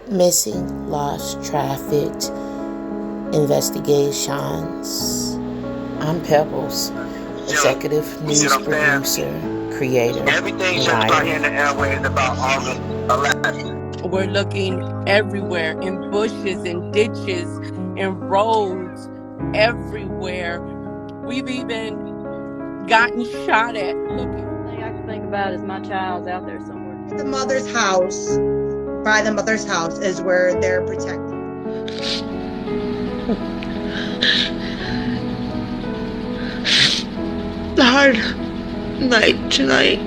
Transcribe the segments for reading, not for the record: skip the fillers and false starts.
Missing, lost, trafficked, investigations. I'm Pebbles, executive news producer, creator, Everything and just out here in writer. the airways about August 11th. We're looking everywhere, in bushes, in ditches, in roads, everywhere. We've even gotten shot at looking. Thing I can think about is my child's out there somewhere. The mother's house, by the mother's house, is where they're protected. Hard night tonight.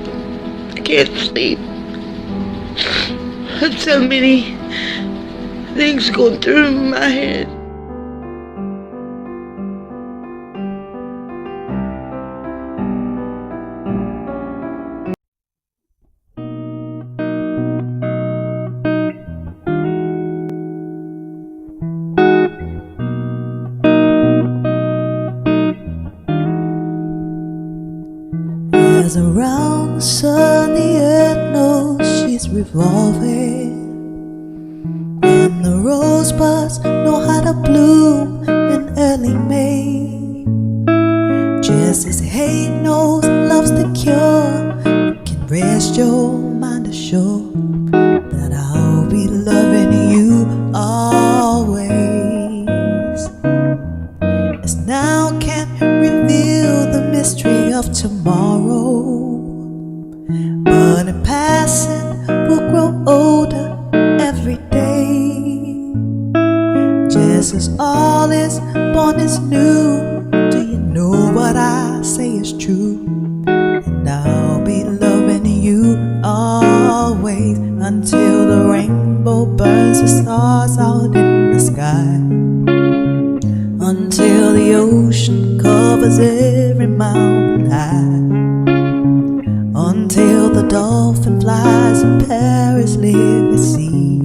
I can't sleep. So many things going through my head. As around the sun the earth knows she's revolving, and the rosebuds know how to bloom in early May. Just as hate knows love's the cure, you can rest your mind assured that I'll be loving you always. As now can't reveal the mystery of tomorrow, but in passing we'll grow older every day. Just as all is born is new, do you know what I say is true? And I'll be loving you always, until the rainbow burns the stars out in the sky, until the ocean covers every mountain high, until the dolphin flies and Paris live at sea,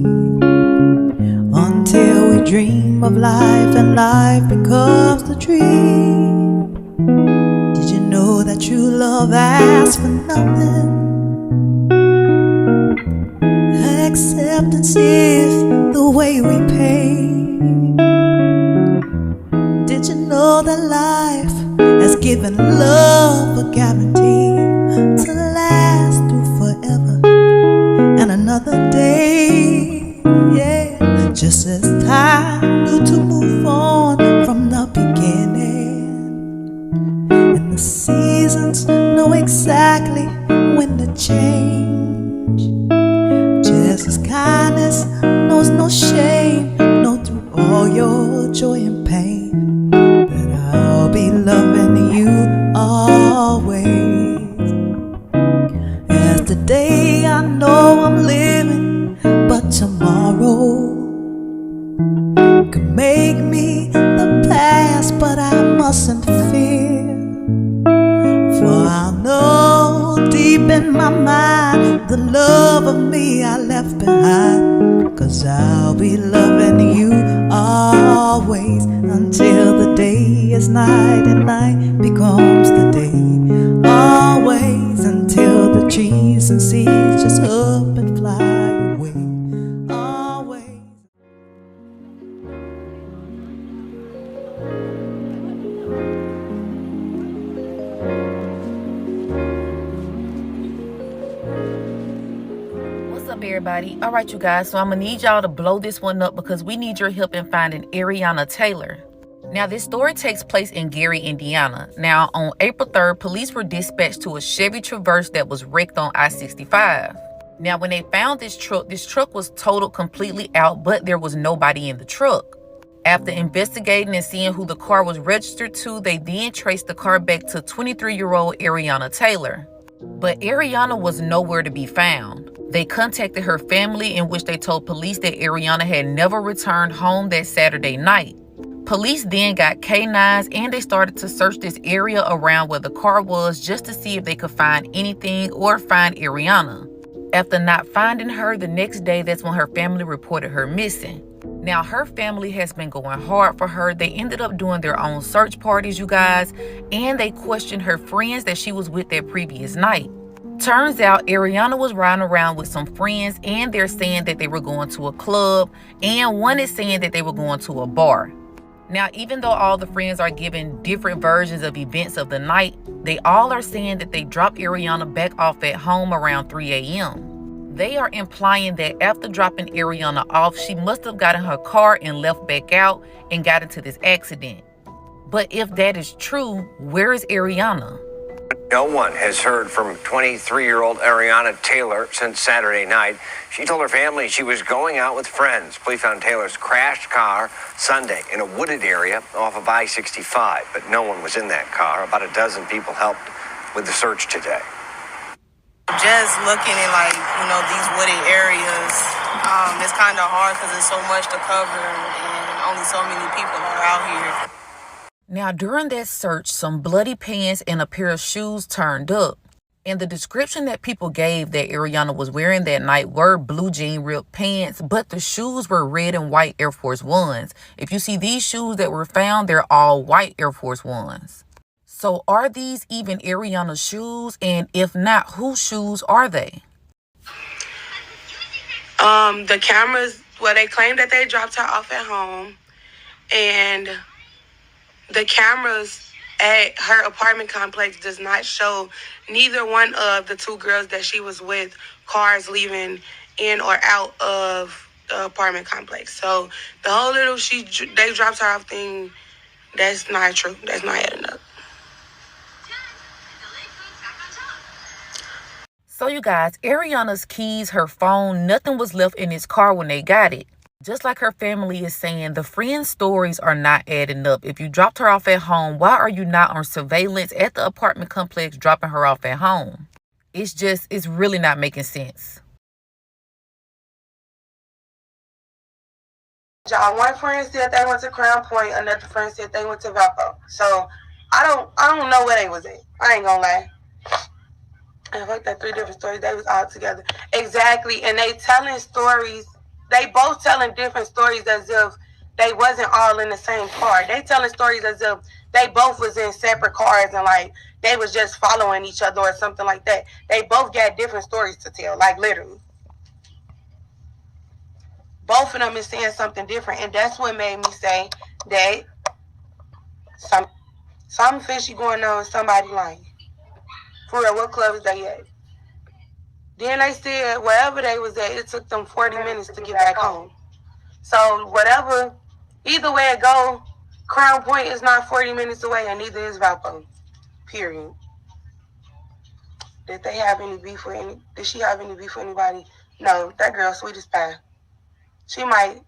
until we dream of life and life becomes the dream. Did you know that true love asks for nothing? Acceptance is the way we pay. Did you know that life has given love a guarantee to last through forever and another day? Yeah, just as time knew to move on from the beginning, and the seasons know exactly when to change. Just as kindness knows no shame, know through all your joy and pain, that I'll be loving you always. As today I know I'm living, but tomorrow could make me the past, but I mustn't fear. For I know deep in my mind the love of me I left behind, 'cause I'll be loving you always, until the day is night and night becomes the day. Always, until the trees and seas just up and fly away. Always. What's up, everybody? All right, you guys, so I'm gonna need y'all to blow this one up because we need your help in finding Ariana Taylor. Now, this story takes place in Gary, Indiana. Now, on April 3rd, police were dispatched to a Chevy Traverse that was wrecked on I-65. Now, when they found this truck was totaled completely out, but there was nobody in the truck. After investigating and seeing who the car was registered to, they then traced the car back to 23-year-old Ariana Taylor. But Ariana was nowhere to be found. They contacted her family, in which they told police that Ariana had never returned home that Saturday night. Police then got K9s and they started to search this area around where the car was just to see if they could find anything or find Ariana. After not finding her the next day, that's when her family reported her missing. Now, her family has been going hard for her. They ended up doing their own search parties, you guys, and they questioned her friends that she was with that previous night. Turns out Ariana was riding around with some friends, and they're saying that they were going to a club, and one is saying that they were going to a bar. Now, even though all the friends are giving different versions of events of the night, they all are saying that they dropped Ariana back off at home around 3 a.m. They are implying that after dropping Ariana off, she must have got in her car and left back out and got into this accident. But if that is true, where is Ariana? No one has heard from 23-year-old Ariana Taylor since Saturday night. She told her family she was going out with friends. Police found Taylor's crashed car Sunday in a wooded area off of I-65, but no one was in that car. About a dozen people helped with the search today. Just looking at these wooded areas, it's kind of hard because there's so much to cover and only so many people are out here. Now, during that search, some bloody pants and a pair of shoes turned up. And the description that people gave that Ariana was wearing that night were blue jean ripped pants, but the shoes were red and white Air Force Ones. If you see these shoes that were found, they're all white Air Force Ones. So are these even Ariana's shoes? And if not, whose shoes are they? The cameras, they claim that they dropped her off at home, and the cameras at her apartment complex does not show neither one of the two girls that she was with cars leaving in or out of the apartment complex. So the whole little they dropped her off thing, that's not true. That's not adding up. So you guys, Ariana's keys, her phone, nothing was left in his car when they got it. Just like her family is saying, the friends' stories are not adding up. If you dropped her off at home, why are you not on surveillance at the apartment complex dropping her off at home? It's really not making sense. One friend said they went to Crown Point, another friend said they went to Valpo. So I don't know where they was at. I ain't gonna lie. I looked at 3 different stories. They was all together. Exactly. And they telling stories. They both telling different stories as if they wasn't all in the same car. They telling stories as if they both was in separate cars and they was just following each other or something like that. They both got different stories to tell, literally. Both of them is saying something different. And that's what made me say that something fishy going on, somebody lying. For real, what club is they at? Then they said wherever they was at, it took them 40 minutes to get back home. So whatever, either way it go, Crown Point is not 40 minutes away, and neither is Valpo. Period. Did she have any beef with anybody? No, that girl sweet as pie. She might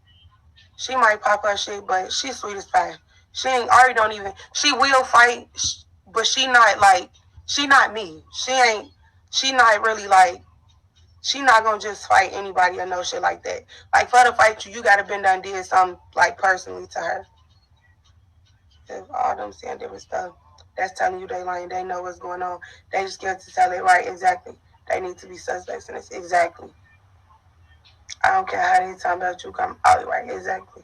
pop her shit, but she's sweet as pie. She will fight, but she not me. She not really she not gonna just fight anybody or no shit like that. For her to fight you, you gotta been done did something personally to her. If all them saying different stuff, that's telling you they lying. They know what's going on. They just get to tell it right. Exactly. They need to be suspects in this. Exactly. I don't care how they talking about you come out right. Exactly.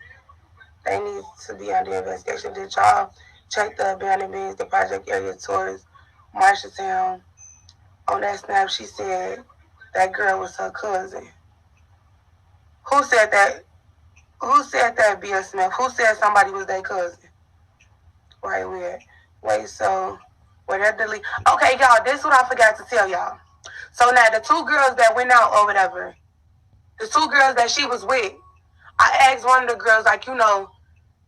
They need to be under investigation. Did y'all check the abandoned bins, the project area towards Marshalltown? On that snap, she said that girl was her cousin. Who said that? Who said that, B.S. Smith? Who said somebody was their cousin? Right, weird. Wait, so, where that delete? Okay, y'all, this is what I forgot to tell y'all. So now, the 2 girls that went out or whatever, the 2 girls that she was with, I asked one of the girls,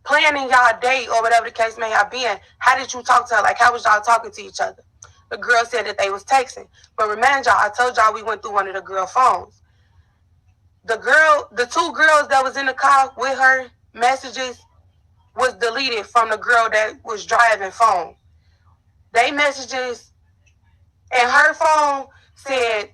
planning y'all date or whatever the case may have been, how did you talk to her? How was y'all talking to each other? The girl said that they was texting. But remind y'all, I told y'all we went through one of the girl phones. The 2 girls that was in the car with her messages was deleted from the girl that was driving phone. They messages and her phone said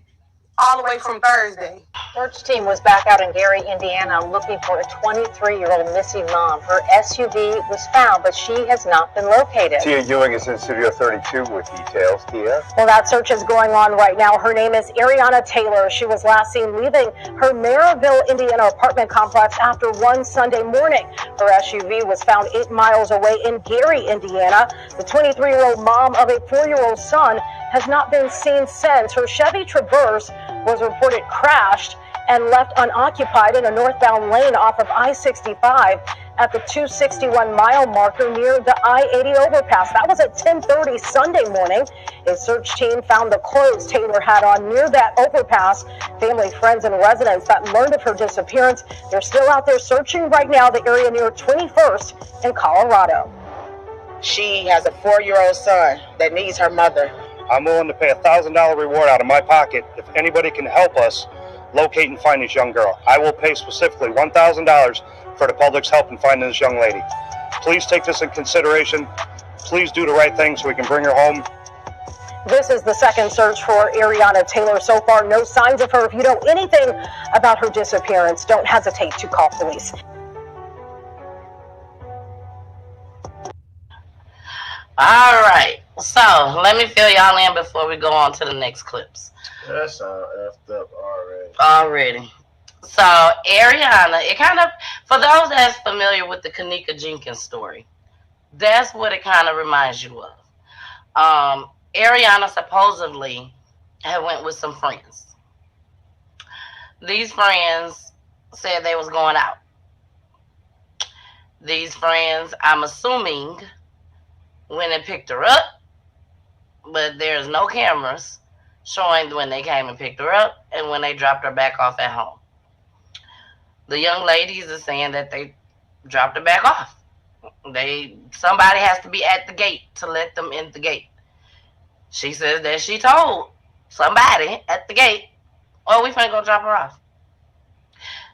all the way from Thursday. Search team was back out in Gary, Indiana, looking for a 23-year-old missing mom. Her SUV was found, but she has not been located. Tia Ewing is in Studio 32 with details. Tia? Well, that search is going on right now. Her name is Ariana Taylor. She was last seen leaving her Maryville, Indiana apartment complex after one Sunday morning. Her SUV was found 8 miles away in Gary, Indiana. The 23-year-old mom of a 4-year-old son has not been seen since. Her Chevy Traverse was reported crashed and left unoccupied in a northbound lane off of I-65 at the 261-mile marker near the I-80 overpass. That was at 10:30 Sunday morning. A search team found the clothes Taylor had on near that overpass. Family, friends, and residents that learned of her disappearance, they're still out there searching right now the area near 21st in Colorado. She has a 4-year-old son that needs her mother. I'm willing to pay a $1,000 reward out of my pocket if anybody can help us locate and find this young girl. I will pay specifically $1,000 for the public's help in finding this young lady. Please take this in consideration. Please do the right thing so we can bring her home. This is the second search for Ariana Taylor. So far, no signs of her. If you know anything about her disappearance, don't hesitate to call police. All right, so let me fill y'all in before we go on to the next clips. That's all effed up Already. So Ariana, it kind of, for those that's familiar with the Kanika Jenkins story, that's what it kind of reminds you of. Ariana supposedly had went with some friends. These friends said they was going out. These friends, I'm assuming, went and picked her up, but there's no cameras showing when they came and picked her up and when they dropped her back off at home. The young ladies are saying that they dropped her back off. Somebody has to be at the gate to let them in the gate. She says that she told somebody at the gate, "Oh, we finna go drop her off."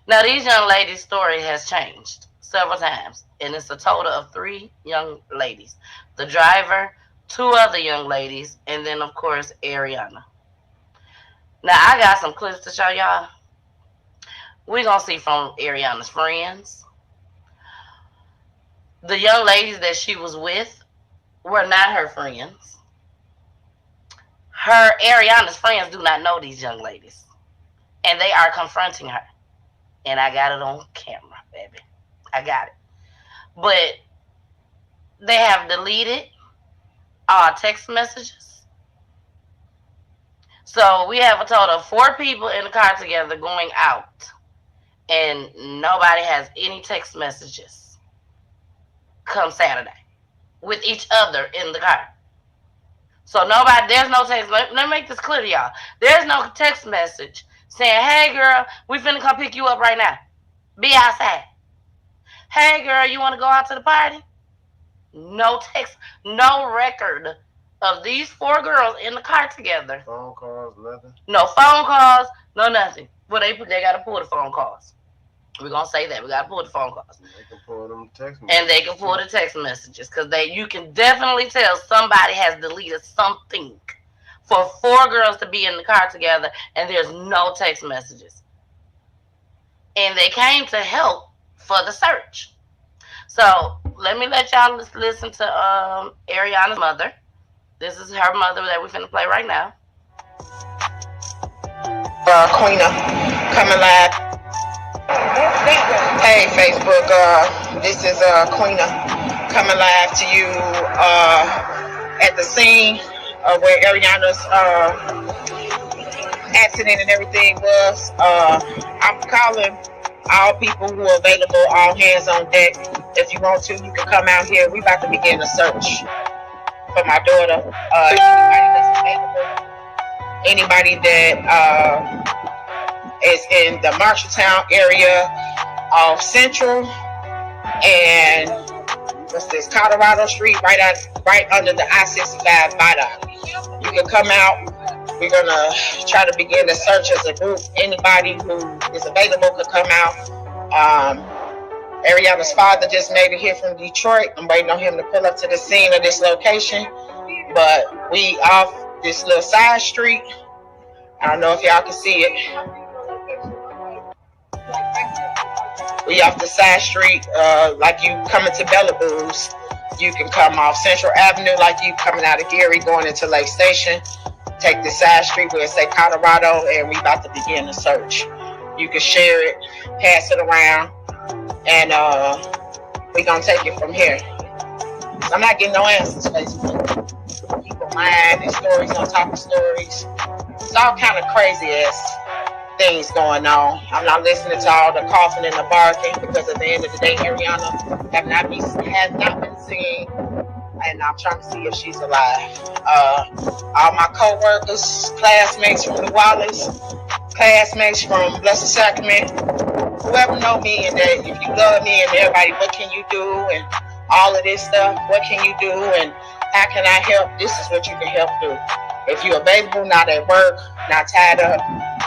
Now, these young ladies' story has changed several times, and it's a total of 3 young ladies. The driver, 2 other young ladies, and then, of course, Ariana. Now, I got some clips to show y'all. We're going to see from Ariana's friends. The young ladies that she was with were not her friends. Ariana's friends do not know these young ladies. And they are confronting her. And I got it on camera, baby. I got it. But they have deleted all text messages. So we have a total of 4 people in the car together going out. And nobody has any text messages come Saturday with each other in the car. So there's no text. Let me make this clear to y'all. There's no text message saying, "Hey girl, we finna come pick you up right now. Be outside. Hey girl, you wanna go out to the party?" No text, no record of these 4 girls in the car together. Phone calls, nothing? No phone calls, no nothing. Well, they gotta pull the phone calls. We're gonna say that. We gotta pull the phone calls. They can pull them text messages. And they can pull the text messages because you can definitely tell somebody has deleted something for 4 girls to be in the car together and there's no text messages. And they came to help for the search. So let me let y'all listen to Ariana's mother. This is her mother that we're finna play right now. Queena, coming live. Hey Facebook, this is Queena coming live to you at the scene where Ariana's accident and everything was. I'm calling all people who are available, all hands on deck. If you want to, you can come out here. We about to begin a search for my daughter. Anybody that's available, anybody that is in the Marshalltown area of Central and what's this, Colorado Street, right under the I-65 viaduct. You can come out. We're gonna try to begin the search as a group. Anybody who is available could come out. Ariana's father just made it here from Detroit. I'm waiting on him to pull up to the scene of this location. But we off this little side street I don't know if y'all can see it. We off the side street, like you coming to Bellaboo's. You can come off Central Avenue like you coming out of Gary going into Lake Station. Take the side street where it say Colorado, and we about to begin the search. You can share it, pass it around, and we gonna take it from here. I'm not getting no answers, Facebook. People lying and stories on top of stories. It's all kind of crazy ass things going on. I'm not listening to all the coughing and the barking because at the end of the day, Ariana has not been seen, and I'm trying to see if she's alive. All my co-workers, classmates from New Orleans, classmates from Blessed Sacrament, whoever know me and that if you love me and everybody, what can you do and all of this stuff, what can you do and how can I help? This is what you can help do. If you're available, not at work, not tied up,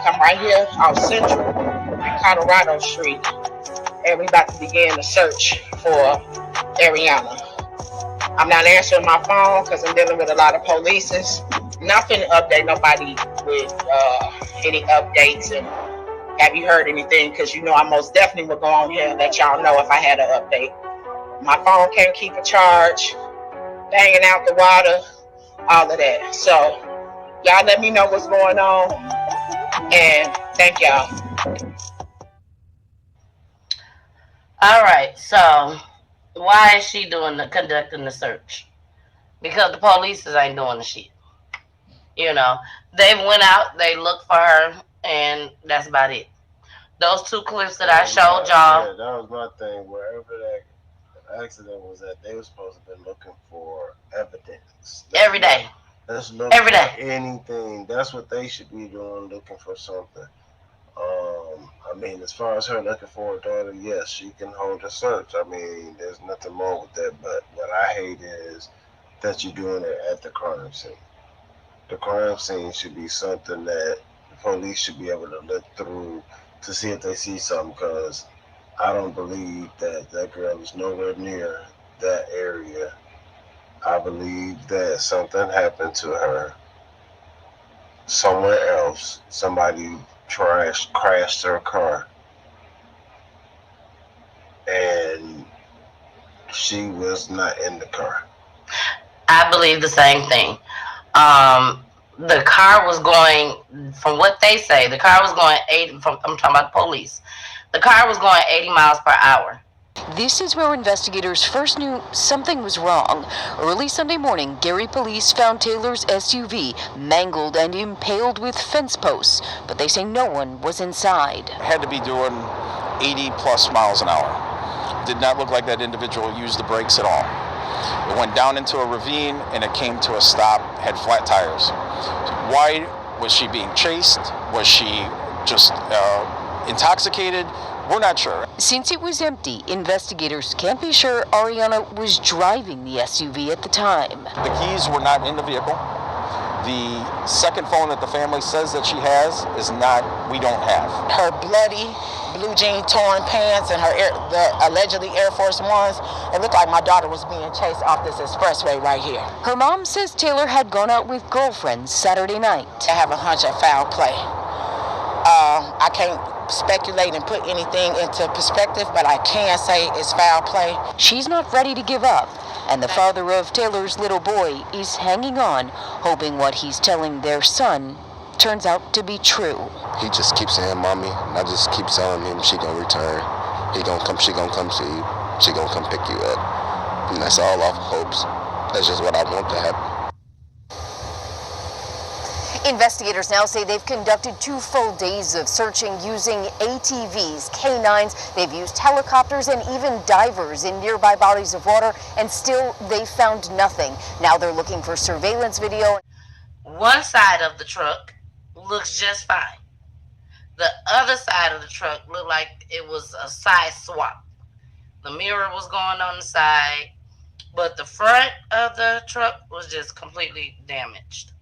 come right here off Central and Colorado Street, and we about to begin the search for Ariana. I'm not answering my phone because I'm dealing with a lot of polices. Nothing to update nobody with any updates and have you heard anything? Because you know I most definitely would go on here and let y'all know if I had an update. My phone can't keep a charge, banging out the water, all of that. So y'all let me know what's going on, and thank y'all. All right, so why is she conducting the search? Because the police ain't doing the shit. You know, they went out, they looked for her, and that's about it. Those two clips that I showed y'all. Yeah, that was my thing. Wherever that accident was at, they were supposed to be looking for evidence. Every day. Let's look Every for day. anything. That's what they should be doing, looking for something. I mean, as far as her looking for her daughter, yes, she can hold a search. I mean, there's nothing wrong with that. But what I hate is that you're doing it at the crime scene. The crime scene should be something that the police should be able to look through to see if they see something, because I don't believe that that girl is nowhere near that area. I believe that something happened to her somewhere else. Somebody crashed her car, and she was not in the car. I believe the same thing. The car was going, from what they say, the car was going 80. I'm talking about the police. The car was going 80 miles per hour. This is where investigators first knew something was wrong. Early Sunday morning, Gary police found Taylor's SUV mangled and impaled with fence posts, but they say no one was inside. Had to be doing 80 plus miles an hour. Did not look like that individual used the brakes at all. It went down into a ravine and it came to a stop, had flat tires. Why was she being chased? Was she just intoxicated? We're not sure. Since it was empty, investigators can't be sure Ariana was driving the SUV at the time. The keys were not in the vehicle. The second phone that the family says that she has is not, we don't have. Her bloody blue jean torn pants and the allegedly Air Force Ones, it looked like my daughter was being chased off this expressway right here. Her mom says Taylor had gone out with girlfriends Saturday night. I have a hunch of foul play. I can't speculate and put anything into perspective, but I can say it's foul play. She's not ready to give up, and the father of Taylor's little boy is hanging on, hoping what he's telling their son turns out to be true. He just keeps saying, "Mommy," and I just keep telling him she gonna return. She gonna come see you. She gonna come pick you up. And that's all off of hopes. That's just what I want to happen. Investigators now say they've conducted 2 full days of searching using ATVs, canines. They've used helicopters and even divers in nearby bodies of water, and still they found nothing. Now they're looking for surveillance video. One side of the truck looks just fine. The other side of the truck looked like it was a side swap. The mirror was going on the side, but the front of the truck was just completely damaged.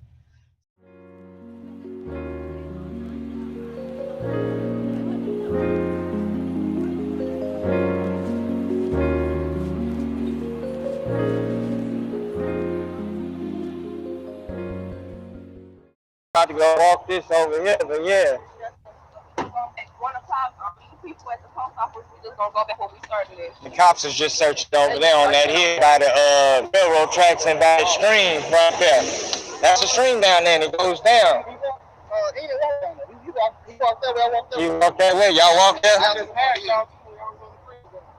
About to go walk this over here, but yeah. 1 o'clock, people at the post office, we just gonna go back where we started at. The cops is just searching over there on that hill by the railroad tracks and by the stream right there. That's a stream down there and it goes down. He walked that way, I walked that way. You walked that way? Y'all walked there?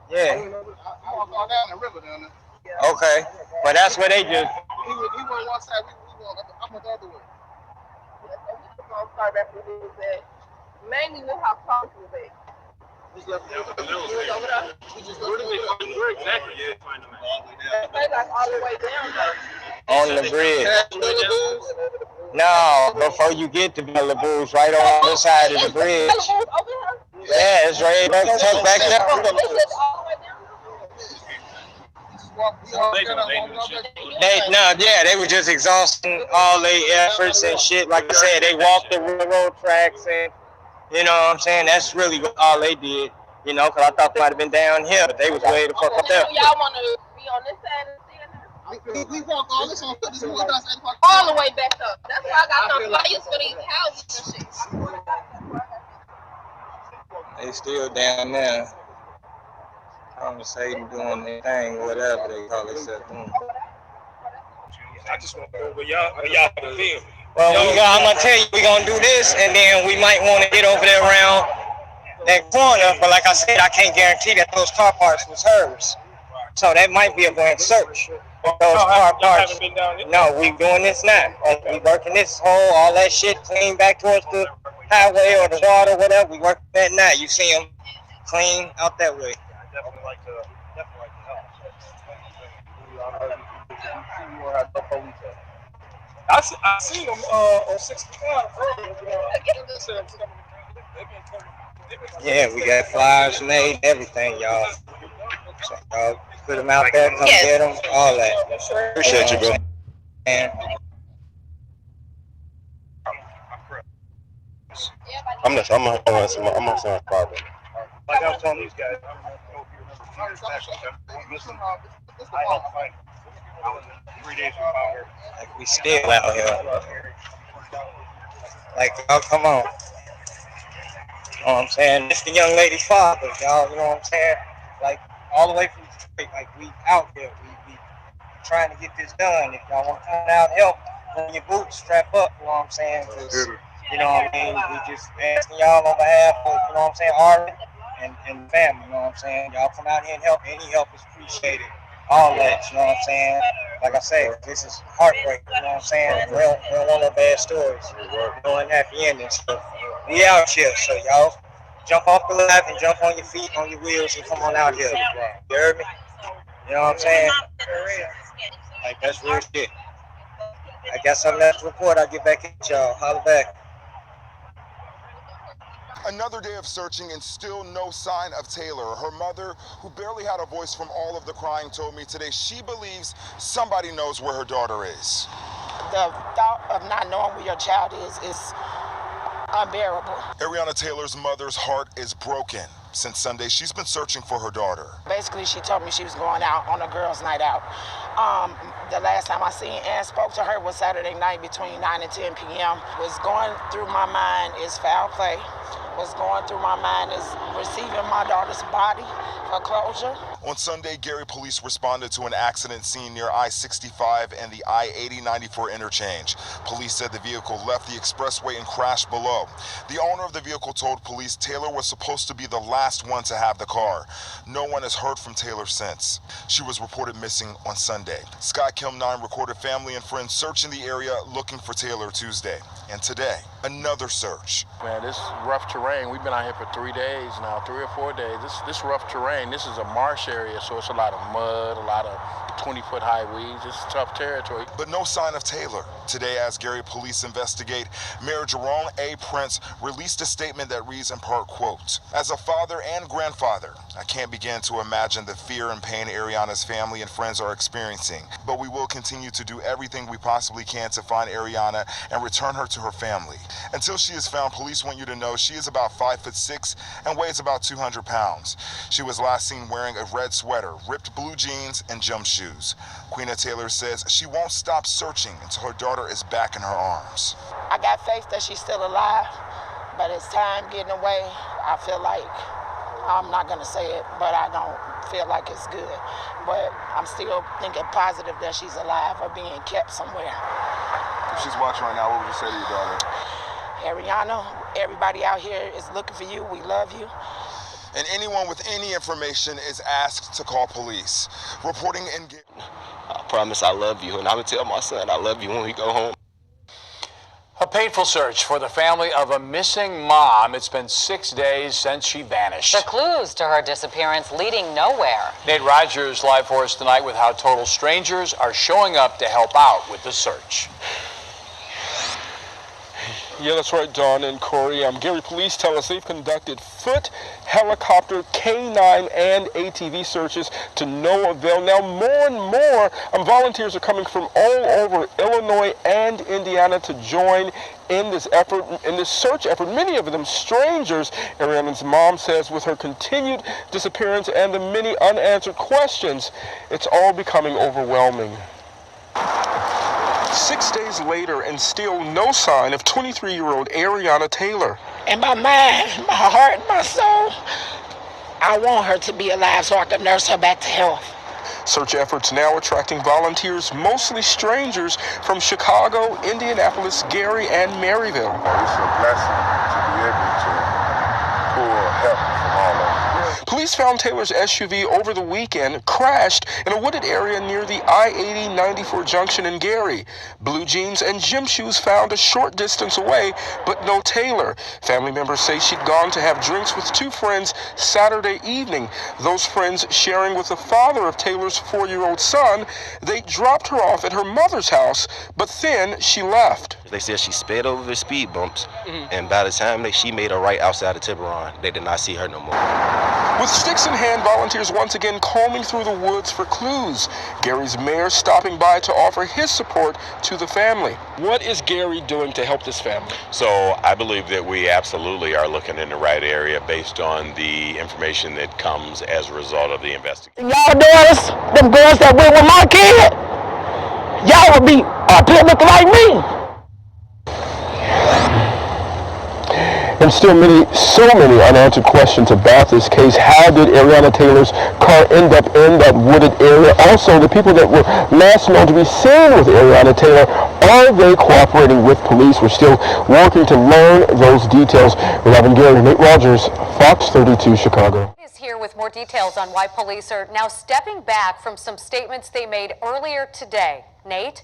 Yeah. I walked all down the river down there. Okay. But that's where they just... He went one side, I went the other way. We're gonna start back where we was at. Mainly we'll have talk to it. Where exactly did you find them at? They like all the way down though. On the bridge. No, before you get to Bella Boo's, right on the other side of the bridge. Yeah, it's right back, tucked back there. They were just exhausting all their efforts and shit. Like I said, they walked the railroad tracks and, you know what I'm saying? That's really all they did, you know, because I thought they might have been down here, but they was way the fuck up there. Y'all want to be on this side and see it? We walk all this on all the way back up. That's why I got some flyers for these houses and shit. They still down there. Conversating, doing their thing, whatever they call themselves doing. I just want to go where y'all feel. Well, I'm gonna tell you, we're gonna do this, and then we might want to get over there around that corner. But like I said, I can't guarantee that those car parts was hers. So that might be a blank search. Those car parts. No, we doing this now. We working this hole, all that shit clean back towards the highway or the water, whatever. We working that now. You see them clean out that way. Definitely like to help. I seen them on 65. Yeah, we got flyers made, everything, y'all. So y'all put them out there, come get them, all that. Appreciate you, bro. And I'm on some problem. Like I was telling these guys, I was 3 days without her. like we still out here. Like y'all, come on. You know what I'm saying? It's the young lady's father, y'all. You know what I'm saying? Like all the way from the street, like we out there. We trying to get this done. If y'all want to come out and help, bring your boots, strap up. You know what I'm saying? You know what I mean? We just asking y'all on behalf of, you know what I'm saying, Ari and family, you know what I'm saying? Y'all come out here and help. Any help is appreciated. All that, you know what I'm saying? Like I say, this is heartbreak, you know what I'm saying? We don't want no bad stories. We want happy endings. So we out here, so y'all jump off the ladder and jump on your feet, on your wheels, and come on out here. You heard me? You know what I'm saying? Like, that's real shit. I got something else to report. I'll get back at y'all. Holla back. Another day of searching and still no sign of Taylor. Her mother, who barely had a voice from all of the crying, told me today she believes somebody knows where her daughter is. The thought of not knowing where your child is unbearable. Ariana Taylor's mother's heart is broken. Since Sunday, she's been searching for her daughter. Basically, she told me she was going out on a girls' night out. The last time I seen and spoke to her was Saturday night between 9 and 10 p.m. What's going through my mind is foul play. What's going through my mind is receiving my daughter's body for closure. On Sunday, Gary police responded to an accident scene near I-65 and the I-80-94 interchange. Police said the vehicle left the expressway and crashed below. The owner of the vehicle told police Taylor was supposed to be the last one to have the car. No one has heard from Taylor since. She was reported missing on Sunday. Sky Kim 9 recorded family and friends searching the area looking for Taylor Tuesday. And today, another search. Man, this rough terrain. We've been out here for 3 days now, 3 or 4 days. This rough terrain, this is a marsh area, so it's a lot of mud, a lot of 20-foot high weeds. It's tough territory. But no sign of Taylor. Today, as Gary police investigate, Mayor Jerome A. Prince released a statement that reads in part, quote, "As a father and grandfather, I can't begin to imagine the fear and pain Ariana's family and friends are experiencing, but we will continue to do everything we possibly can to find Ariana and return her to her family. Until she is found, police want you to know she is about 5'6" and weighs about 200 pounds. She was last seen wearing a red sweater, ripped blue jeans, and gym shoes. news. Queena Taylor says she won't stop searching until her daughter is back in her arms. I got faith that she's still alive, but as time getting away, I feel like, I'm not gonna say it, but I don't feel like it's good. But I'm still thinking positive that she's alive or being kept somewhere. If she's watching right now, what would you say to your daughter? Ariana, everybody out here is looking for you. We love you. And anyone with any information is asked to call police. Reporting in... I promise I love you, and I'm going to tell my son I love you when we go home. A painful search for the family of a missing mom. It's been 6 days since she vanished. The clues to her disappearance leading nowhere. Nate Rogers live for us tonight with how total strangers are showing up to help out with the search. Yeah, that's right, Dawn and Corey. Gary police tell us they've conducted foot, helicopter, K9, and ATV searches to no avail. Now, more and more volunteers are coming from all over Illinois and Indiana to join in this effort, in this search effort. Many of them strangers. Ariana's mom says with her continued disappearance and the many unanswered questions, it's all becoming overwhelming. 6 days later, and still no sign of 23-year-old Ariana Taylor. In my mind, my heart, my soul, I want her to be alive so I can nurse her back to health. Search efforts now attracting volunteers, mostly strangers from Chicago, Indianapolis, Gary, and Maryville. It's a blessing to be able to pull help from all over. Police found Taylor's SUV over the weekend crashed in a wooded area near the I-80-94 junction in Gary. Blue jeans and gym shoes found a short distance away, but no Taylor. Family members say she'd gone to have drinks with two friends Saturday evening. Those friends sharing with the father of Taylor's 4-year-old son. They dropped her off at her mother's house, but then she left. They said she sped over the speed bumps, and by the time she made a right outside of Tiburon, they did not see her no more. With sticks in hand, volunteers once again combing through the woods for clues. Gary's mayor stopping by to offer his support to the family. What is Gary doing to help this family? So I believe that we absolutely are looking in the right area based on the information that comes as a result of the investigation. Y'all daughters, them girls that went with my kid, y'all would be up here looking like me. And still so many unanswered questions about this case. How did Ariana Taylor's car end up in that wooded area? Also, the people that were last known to be seen with Ariana Taylor, are they cooperating with police? We're still working to learn those details. We're live in Gary. Nate Rogers, Fox 32, Chicago. Is here with more details on why police are now stepping back from some statements they made earlier today. Nate?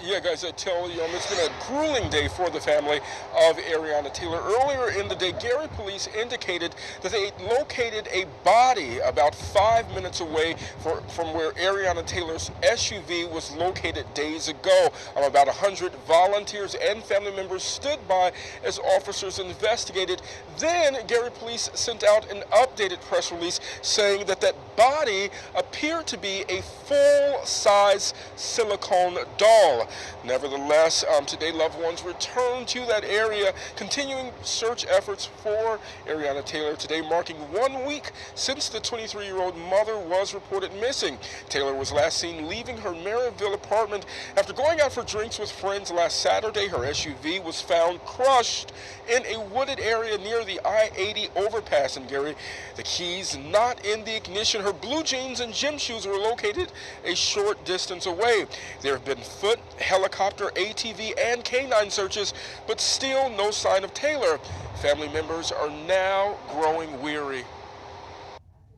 Yeah, guys, I tell you, it's been a grueling day for the family of Ariana Taylor. Earlier in the day, Gary police indicated that they located a body about 5 minutes away from where Ariana Taylor's SUV was located days ago. About 100 volunteers and family members stood by as officers investigated. Then Gary police sent out an updated press release saying that that body appeared to be a full-size silicone doll. Nevertheless, today loved ones returned to that area, continuing search efforts for Ariana Taylor today, marking 1 week since the 23-year-old mother was reported missing. Taylor was last seen leaving her Maryville apartment after going out for drinks with friends last Saturday. Her SUV was found crushed in a wooded area near the I-80 overpass in Gary. The keys not in the ignition. Her blue jeans and gym shoes were located a short distance away. There have been foot, helicopter, ATV, and K9 searches, but still no sign of Taylor. Family members are now growing weary.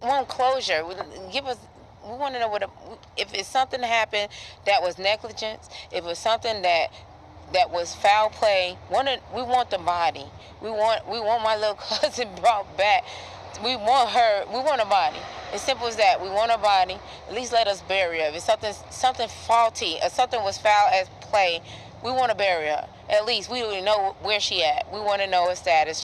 We want closure. We want to know if it's something that happened that was negligence, if it's something that was foul play. We want the body. We want my little cousin brought back. We want her. We want a body. As simple as that. We want a body. At least let us bury her. If it's something faulty, or something was foul as play, we want to bury her. At least we don't know where she at. We want to know her status.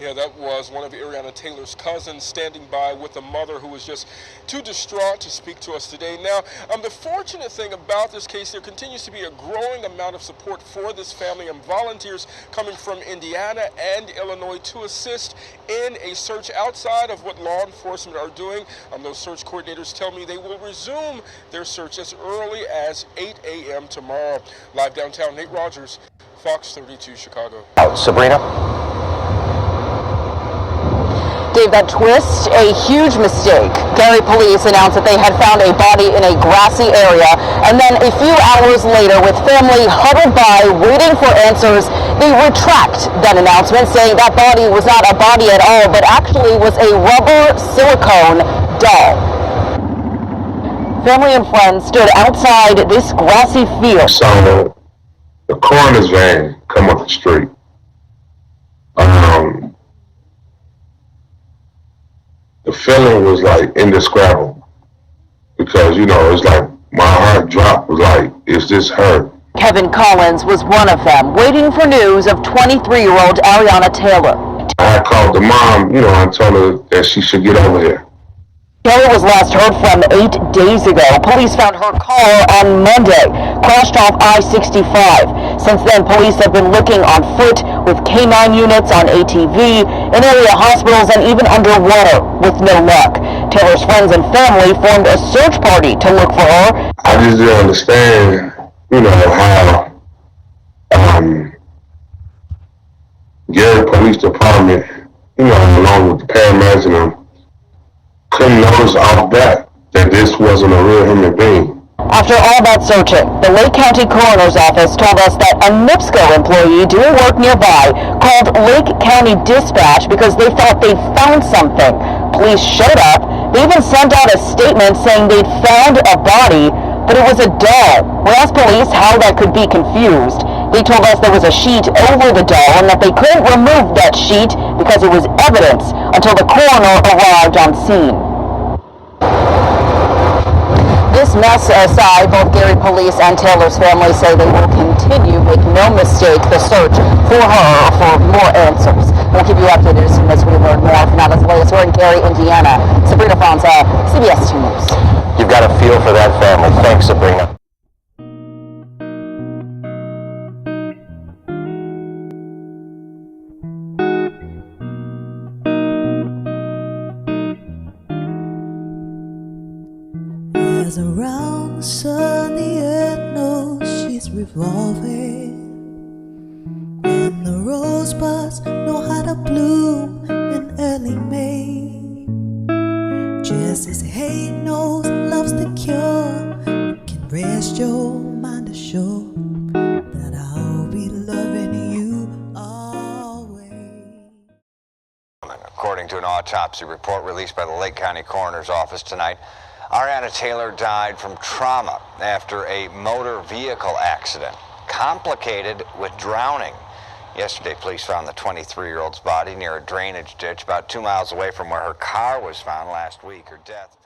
Yeah, that was one of Ariana Taylor's cousins standing by with the mother who was just too distraught to speak to us today. Now, the fortunate thing about this case, there continues to be a growing amount of support for this family and volunteers coming from Indiana and Illinois to assist in a search outside of what law enforcement are doing. Those search coordinators tell me they will resume their search as early as 8 a.m. tomorrow. Live downtown, Nate Rogers, Fox 32 Chicago. Sabrina? Dave, that twist, a huge mistake. Gary police announced that they had found a body in a grassy area, and then a few hours later, with family huddled by, waiting for answers, they retract that announcement, saying that body was not a body at all, but actually was a rubber silicone doll. Family and friends stood outside this grassy field. So the coroner's van come up the street. The feeling was like indescribable because, you know, it's like my heart dropped, was like, is this her? Kevin Collins was one of them, waiting for news of 23-year-old Ariana Taylor. I called the mom, you know, and told her that she should get over here. Taylor was last heard from 8 days ago. Police found her car on Monday, crashed off I-65. Since then, police have been looking on foot with K9 units on ATV, in area hospitals, and even underwater with no luck. Taylor's friends and family formed a search party to look for her. I just didn't understand, you know, how Gary Police Department, you know, along with the paramedics and them, couldn't notice off that this wasn't a real human being. After all that searching, the Lake County Coroner's Office told us that a NIPSCO employee doing work nearby called Lake County Dispatch because they thought they'd found something. Police showed up. They even sent out a statement saying they'd found a body, but it was a doll. We asked police how that could be confused. They told us there was a sheet over the doll and that they couldn't remove that sheet because it was evidence until the coroner arrived on scene. This mess aside, both Gary Police and Taylor's family say they will continue, make no mistake, the search for her for more answers. We'll keep you updated as soon as we learn more. For now, that's the latest. We're in Gary, Indiana. Sabrina Franza, CBS 2 News. You've got a feel for that family. Thanks, Sabrina. As around the sun, the earth knows she's revolving, and the rosebuds know how to bloom in early May. Just as hate knows love's the cure, you can rest your mind assured that I'll be loving you always. According to an autopsy report released by the Lake County Coroner's Office tonight, Ariana Taylor died from trauma after a motor vehicle accident, complicated with drowning. Yesterday, police found the 23-year-old's body near a drainage ditch about 2 miles away from where her car was found last week. Her death